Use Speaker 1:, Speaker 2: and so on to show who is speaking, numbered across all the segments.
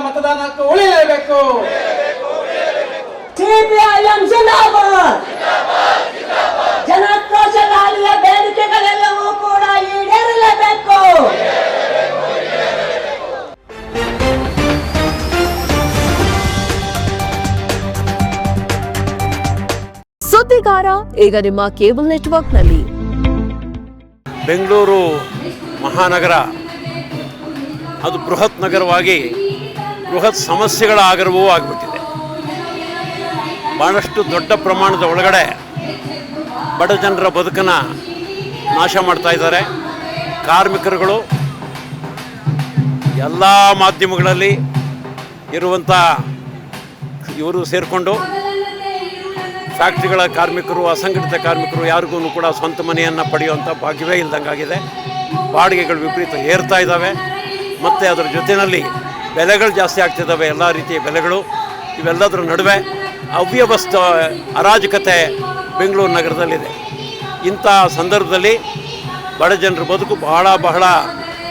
Speaker 1: ಮತದಾನ ಹಕ್ಕು ಉಳಿಯಲೇಬೇಕು.
Speaker 2: ಸಿಪಿಐಎಂ ಜಿಂದಾಬಾದ್. ಜನಾಕ್ರೋಶ ರ್ಯಾಲಿಯ ಬೇಡಿಕೆಗಳೆಲ್ಲವೂ ಕೂಡ ಈಡೇರಲೇಬೇಕು.
Speaker 3: ಸುದ್ದಿಗಾರ ಈಗ ನಿಮ್ಮ ಕೇಬಲ್ ನೆಟ್ವರ್ಕ್ನಲ್ಲಿ.
Speaker 4: ಬೆಂಗಳೂರು ಮಹಾನಗರ ಅದು ಬೃಹತ್ ನಗರವಾಗಿ ಬೃಹತ್ ಸಮಸ್ಯೆಗಳ ಆಗರವೂ ಆಗಿಬಿಟ್ಟಿದೆ. ಭಾಳಷ್ಟು ದೊಡ್ಡ ಪ್ರಮಾಣದ ಒಳಗಡೆ ಬಡ ಜನರ ಬದುಕನ್ನು ನಾಶ ಮಾಡ್ತಾ ಇದ್ದಾರೆ. ಕಾರ್ಮಿಕರುಗಳು ಎಲ್ಲ ಮಾಧ್ಯಮಗಳಲ್ಲಿ ಇರುವಂಥ ಇವರು ಸೇರಿಕೊಂಡು ಫ್ಯಾಕ್ಟ್ರಿಗಳ ಕಾರ್ಮಿಕರು, ಅಸಂಘಟಿತ ಕಾರ್ಮಿಕರು ಯಾರಿಗೂ ಕೂಡ ಸ್ವಂತ ಮನೆಯನ್ನು ಪಡೆಯುವಂಥ ಭಾಗ್ಯವೇ ಇಲ್ದಂಗಾಗಿದೆ. ಬಾಡಿಗೆಗಳು ವಿಪರೀತ ಏರ್ತಾ ಇದ್ದಾವೆ. ಮತ್ತು ಅದರ ಜೊತೆಯಲ್ಲಿ ಬೆಲೆಗಳು ಜಾಸ್ತಿ ಆಗ್ತಿದ್ದಾವೆ, ಎಲ್ಲ ರೀತಿಯ ಬೆಲೆಗಳು. ಇವೆಲ್ಲದರ ನಡುವೆ ಅವ್ಯವಸ್ಥೆ, ಅರಾಜಕತೆ ಬೆಂಗಳೂರು ನಗರದಲ್ಲಿದೆ. ಇಂಥ ಸಂದರ್ಭದಲ್ಲಿ ಬಡ ಜನರ ಬದುಕು ಬಹಳ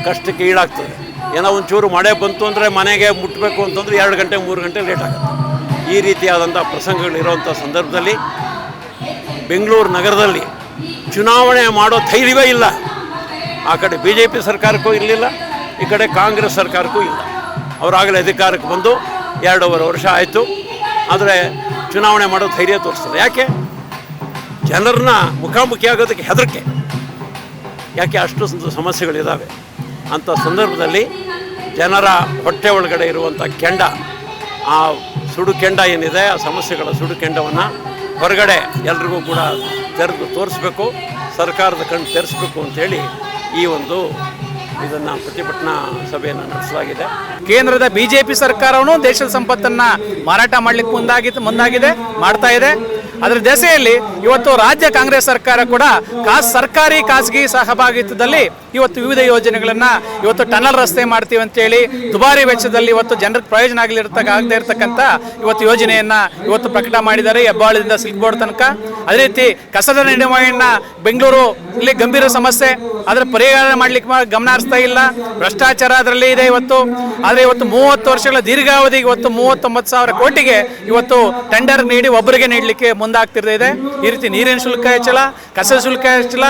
Speaker 4: ಕಷ್ಟಕ್ಕೆ ಈಡಾಗ್ತದೆ. ಏನೋ ಒಂಚೂರು ಮಳೆ ಬಂತು ಅಂದರೆ ಮನೆಗೆ ಮುಟ್ಟಬೇಕು ಅಂತಂದರೆ 2 ಗಂಟೆ 3 ಗಂಟೆ ಲೇಟ್ ಆಗುತ್ತೆ. ಈ ರೀತಿಯಾದಂಥ ಪ್ರಸಂಗಗಳಿರುವಂಥ ಸಂದರ್ಭದಲ್ಲಿ ಬೆಂಗಳೂರು ನಗರದಲ್ಲಿ ಚುನಾವಣೆ ಮಾಡೋ ಧೈರ್ಯವೇ ಇಲ್ಲ. ಆ ಕಡೆ BJP ಸರ್ಕಾರಕ್ಕೂ ಇರಲಿಲ್ಲ, ಈ ಕಡೆ ಕಾಂಗ್ರೆಸ್ ಸರ್ಕಾರಕ್ಕೂ ಇಲ್ಲ. ಅವರಾಗಲೇ ಅಧಿಕಾರಕ್ಕೆ ಬಂದು 2.5 ವರ್ಷ ಆಯಿತು. ಆದರೆ ಚುನಾವಣೆ ಮಾಡೋ ಧೈರ್ಯ ತೋರಿಸ್ತದೆ. ಯಾಕೆ? ಜನರನ್ನ ಮುಖಾಮುಖಿ ಆಗೋದಕ್ಕೆ ಹೆದರಿಕೆ. ಯಾಕೆ? ಅಷ್ಟು ಸಮಸ್ಯೆಗಳಿದ್ದಾವೆ. ಅಂಥ ಸಂದರ್ಭದಲ್ಲಿ ಜನರ ಹೊಟ್ಟೆ ಒಳಗಡೆ ಇರುವಂಥ ಕೆಂಡ, ಆ ಸುಡು ಕೆಂಡ ಏನಿದೆ, ಆ ಸಮಸ್ಯೆಗಳ ಸುಡು ಕೆಂಡವನ್ನು ಹೊರಗಡೆ ಎಲ್ರಿಗೂ ಕೂಡ ತೆರೆದು ತೋರಿಸ್ಬೇಕು, ಸರ್ಕಾರದ ಕಣ್ಣು ತೆರೆಸಬೇಕು ಅಂಥೇಳಿ ಈ ಒಂದು ಇದನ್ನು ಪ್ರತಿಭಟನಾ ಸಭೆಯನ್ನು ನಡೆಸಲಾಗಿದೆ.
Speaker 5: ಕೇಂದ್ರದ BJP ಸರ್ಕಾರವೂ ದೇಶದ ಸಂಪತ್ತನ್ನು ಮಾರಾಟ ಮಾಡಲಿಕ್ಕೆ ಮಾಡ್ತಾ ಇದೆ. ಅದರ ದೆಸೆಯಲ್ಲಿ ಇವತ್ತು ರಾಜ್ಯ ಕಾಂಗ್ರೆಸ್ ಸರ್ಕಾರ ಕೂಡ ಸರ್ಕಾರಿ ಖಾಸಗಿ ಸಹಭಾಗಿತ್ವದಲ್ಲಿ ಇವತ್ತು ವಿವಿಧ ಯೋಜನೆಗಳನ್ನು, ಇವತ್ತು ಟನಲ್ ರಸ್ತೆ ಮಾಡ್ತೀವಿ ಅಂತೇಳಿ ದುಬಾರಿ ವೆಚ್ಚದಲ್ಲಿ ಇವತ್ತು ಜನರಿಗೆ ಪ್ರಯೋಜನ ಆಗದೇ ಇರತಕ್ಕಂಥ ಇವತ್ತು ಯೋಜನೆಯನ್ನು ಇವತ್ತು ಪ್ರಕಟ ಮಾಡಿದ್ದಾರೆ. ಹೆಬ್ಬಾಳದಿಂದ ಸಿಲ್ಕ್ ಬೋರ್ಡ್ ತನಕ. ಅದೇ ರೀತಿ ಕಸದ ನಿರ್ವಹಣೆ ಬೆಂಗಳೂರು ಇಲ್ಲಿ ಗಂಭೀರ ಸಮಸ್ಯೆ, ಅದರ ಪರಿಹಾರ ಮಾಡಲಿಕ್ಕೆ ಗಮನ ಹರಿಸ್ತಾ ಇಲ್ಲ. ಭ್ರಷ್ಟಾಚಾರ ಅದರಲ್ಲಿ ಇದೆ ಇವತ್ತು. ಆದರೆ ಇವತ್ತು 30 ವರ್ಷಗಳ ದೀರ್ಘಾವಧಿಗೆ ಇವತ್ತು 39,000 ಕೋಟಿಗೆ ಇವತ್ತು ಟೆಂಡರ್ ನೀಡಿ ಒಬ್ಬರಿಗೆ ನೀಡಲಿಕ್ಕೆ ಮುಂದಾಗ್ತಿರ್ತಿದೆ. ಈ ರೀತಿ ನೀರಿನ ಶುಲ್ಕ ಹೆಚ್ಚಳ, ಕಸದ ಶುಲ್ಕ ಹೆಚ್ಚಳ,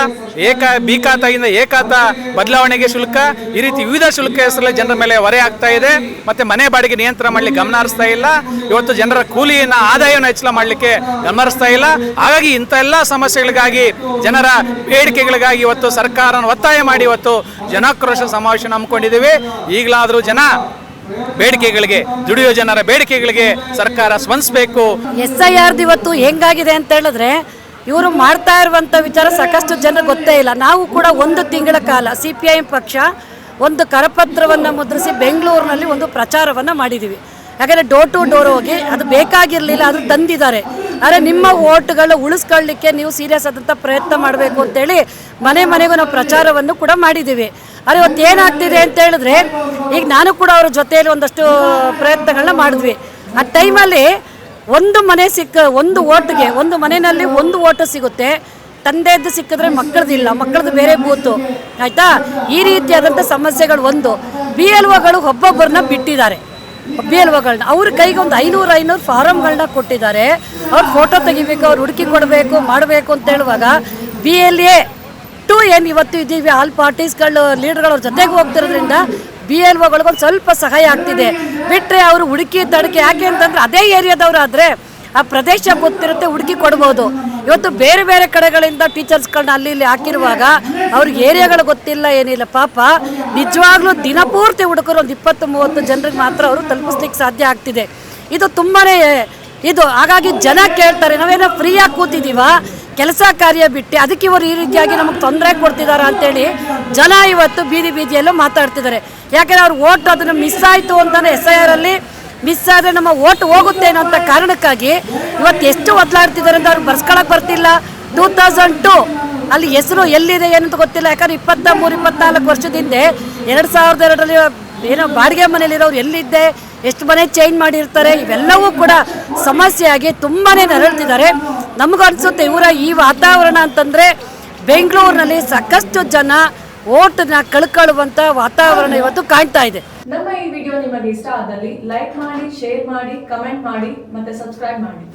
Speaker 5: ಬಿ ಖಾತೆಯಿಂದ ಎ ಖಾತಾ ಬದಲಾವಣೆಗೆ ಶುಲ್ಕ, ಈ ರೀತಿ ವಿವಿಧ ಶುಲ್ಕ ಹೆಸರಲ್ಲಿ ಜನರ ಮೇಲೆ ಹೊರೆ ಆಗ್ತಾ ಇದೆ. ಮತ್ತೆ ಮನೆ ಬಾಡಿಗೆ ನಿಯಂತ್ರಣ ಮಾಡಲಿಕ್ಕೆ ಗಮನ ಹರಿಸ್ತಾ ಇಲ್ಲ. ಇವತ್ತು ಜನರ ಕೂಲಿಯನ್ನು, ಆದಾಯವನ್ನು ಹೆಚ್ಚಳ ಮಾಡಲಿಕ್ಕೆ ಗಮನ ಹರಿಸ್ತಾ ಇಲ್ಲ. ಹಾಗಾಗಿ ಇಂಥ ಎಲ್ಲ ಸಮಸ್ಯೆಗಳಿಗಾಗಿ, ಜನರ ಬೇಡಿಕೆಗಳಿಗಾಗಿ ಇವತ್ತು ಸರ್ಕಾರವನ್ನು ಒತ್ತಾಯ ಮಾಡಿ ಇವತ್ತು ಜನಾಕ್ರೋಶ ಸಮಾವೇಶ ಹಮ್ಮಿಕೊಂಡಿದ್ದೀವಿ. ಈಗಲಾದರೂ ಜನ ಬೇಡಿಕೆಗಳಿಗೆ, ದುಡಿಯೋ ಜನರ ಬೇಡಿಕೆಗಳಿಗೆ ಸರ್ಕಾರ ಸ್ಪಂದಿಸಬೇಕು.
Speaker 2: SIR ಇವತ್ತು ಹೆಂಗಾಗಿದೆ ಅಂತ ಹೇಳಿದ್ರೆ, ಇವರು ಮಾಡ್ತಾ ಇರುವಂಥ ವಿಚಾರ ಸಾಕಷ್ಟು ಜನರಿಗೆ ಗೊತ್ತೇ ಇಲ್ಲ. ನಾವು ಕೂಡ 1 ತಿಂಗಳ ಕಾಲ CPIM ಪಕ್ಷ ಒಂದು ಕರಪತ್ರವನ್ನು ಮುದ್ರಿಸಿ ಬೆಂಗಳೂರಿನಲ್ಲಿ ಒಂದು ಪ್ರಚಾರವನ್ನು ಮಾಡಿದ್ದೀವಿ. ಯಾಕಂದರೆ ಡೋರ್ ಟು ಡೋರ್ ಹೋಗಿ ಅದು ಬೇಕಾಗಿರಲಿಲ್ಲ, ಅದು ತಂದಿದ್ದಾರೆ. ಆದರೆ ನಿಮ್ಮ ಓಟ್ಗಳು ಉಳಿಸ್ಕೊಳ್ಳಿಕ್ಕೆ ನೀವು ಸೀರಿಯಸ್ ಆದಂಥ ಪ್ರಯತ್ನ ಮಾಡಬೇಕು ಅಂತೇಳಿ ಮನೆಗೂ ನಾವು ಪ್ರಚಾರವನ್ನು ಕೂಡ ಮಾಡಿದ್ದೀವಿ. ಆದರೆ ಇವತ್ತು ಏನಾಗ್ತಿದೆ ಅಂತ ಹೇಳಿದ್ರೆ, ಈಗ ನಾನು ಕೂಡ ಅವ್ರ ಜೊತೆಯಲ್ಲಿ ಒಂದಷ್ಟು ಪ್ರಯತ್ನಗಳನ್ನ ಮಾಡಿದ್ವಿ. ಆ ಟೈಮಲ್ಲಿ ಒಂದು ಓಟಿಗೆ, ಒಂದು ಮನೆಯಲ್ಲಿ 1 ಓಟು ಸಿಗುತ್ತೆ. ತಂದೆಯದ್ದು ಸಿಕ್ಕಿದ್ರೆ ಮಕ್ಕಳದಿಲ್ಲ, ಮಕ್ಕಳದ್ದು ಬೇರೆ ಬೂತು, ಆಯಿತಾ? ಈ ರೀತಿಯಾದಂಥ ಸಮಸ್ಯೆಗಳು. BLOಗಳು ಒಬ್ಬೊಬ್ಬರನ್ನ ಬಿಟ್ಟಿದ್ದಾರೆ. BLOಗಳನ್ನ ಅವ್ರ ಕೈಗೆ ಒಂದು 500 ಫಾರಮ್ಗಳನ್ನ ಕೊಟ್ಟಿದ್ದಾರೆ. ಅವ್ರು ಫೋಟೋ ತೆಗಿಬೇಕು, ಅವ್ರು ಹುಡುಕಿ ಕೊಡಬೇಕು, ಮಾಡಬೇಕು ಅಂತ ಹೇಳುವಾಗ BLA 2 ಏನು ಇವತ್ತು ಇದ್ದೀವಿ, ಆಲ್ ಪಾರ್ಟೀಸ್ಗಳು ಲೀಡರ್ಗಳು ಅವ್ರ ಜೊತೆಗೆ ಹೋಗ್ತಿರೋದ್ರಿಂದ BLOಗಳಿಗೊಂದು ಸ್ವಲ್ಪ ಸಹಾಯ ಆಗ್ತಿದೆ. ಬಿಟ್ಟರೆ ಅವರು ಹುಡುಕಿ ತಡಕೆ, ಯಾಕೆ ಅಂತಂದರೆ ಅದೇ ಏರಿಯಾದವರು ಆದರೆ ಆ ಪ್ರದೇಶ ಗೊತ್ತಿರುತ್ತೆ, ಹುಡುಕಿ ಕೊಡ್ಬೋದು. ಇವತ್ತು ಬೇರೆ ಬೇರೆ ಕಡೆಗಳಿಂದ ಟೀಚರ್ಸ್ಗಳನ್ನ ಅಲ್ಲಿ ಇಲ್ಲಿ ಹಾಕಿರುವಾಗ ಅವ್ರಿಗೆ ಏರಿಯಾಗಳು ಗೊತ್ತಿಲ್ಲ, ಏನಿಲ್ಲ. ಪಾಪ ನಿಜವಾಗ್ಲೂ ದಿನಪೂರ್ತಿ ಹುಡುಕರು ಒಂದು 20-30 ಜನರಿಗೆ ಮಾತ್ರ ಅವರು ತಲುಪಿಸ್ಲಿಕ್ಕೆ ಸಾಧ್ಯ ಆಗ್ತಿದೆ. ಇದು ತುಂಬಾ ಇದು. ಹಾಗಾಗಿ ಜನ ಕೇಳ್ತಾರೆ, ನಾವೇನೋ ಫ್ರೀಯಾಗಿ ಕೂತಿದ್ದೀವ, ಕೆಲಸ ಕಾರ್ಯ ಬಿಟ್ಟು ಅದಕ್ಕೆ ಇವರು ಈ ರೀತಿಯಾಗಿ ನಮಗೆ ತೊಂದರೆ ಕೊಡ್ತಿದ್ದಾರೆ ಅಂತೇಳಿ ಜನ ಇವತ್ತು ಬೀದಿಯಲ್ಲೂ ಮಾತಾಡ್ತಿದ್ದಾರೆ. ಯಾಕೆಂದರೆ ಅವ್ರು ಓಟ್ ಅದನ್ನು ಮಿಸ್ ಆಯಿತು ಅಂತಲೇ SIR ಅಲ್ಲಿ ಮಿಸ್ ಆದರೆ ನಮ್ಮ ಓಟ್ ಹೋಗುತ್ತೆ ಅನ್ನೋಂಥ ಕಾರಣಕ್ಕಾಗಿ ಇವತ್ತು ಎಷ್ಟು ಒದ್ದಾಡ್ತಿದ್ದಾರೆ ಅಂತ ಅವ್ರು ಬರ್ಸ್ಕೊಳಕ್ಕೆ ಬರ್ತಿಲ್ಲ. 2002 ಅಲ್ಲಿ ಹೆಸರು ಎಲ್ಲಿದೆ ಏನಂತ ಗೊತ್ತಿಲ್ಲ. ಯಾಕಂದರೆ 23-24 ವರ್ಷದ ಹಿಂದೆ 2002ರಲ್ಲಿ ಏನೋ ಬಾಡಿಗೆ ಮನೇಲಿರೋರು ಎಲ್ಲಿದ್ದೆ, ಎಷ್ಟು ಮನೆ ಚೇಂಜ್ ಮಾಡಿರ್ತಾರೆ, ಇವೆಲ್ಲವೂ ಕೂಡ ಸಮಸ್ಯೆಯಾಗಿ ತುಂಬಾ ನರಳ್ತಿದ್ದಾರೆ. ನಮಗನ್ಸುತ್ತೆ ಇವರ ಈ ವಾತಾವರಣ ಅಂತಂದರೆ ಬೆಂಗಳೂರಿನಲ್ಲಿ ಸಾಕಷ್ಟು ಜನ ಓಟನ್ನ ಕಳ್ಕೊಳ್ಳುವಂಥ ವಾತಾವರಣ ಇವತ್ತು ಕಾಣ್ತಾ ಇದೆ.
Speaker 6: ನಮ್ಮ ಈ ವಿಡಿಯೋ ನಿಮಗೆ ಇಷ್ಟ ಆದಲ್ಲಿ ಲೈಕ್ ಮಾಡಿ, ಶೇರ್ ಮಾಡಿ, ಕಮೆಂಟ್ ಮಾಡಿ ಮತ್ತೆ ಸಬ್ಸ್ಕ್ರೈಬ್ ಮಾಡಿ.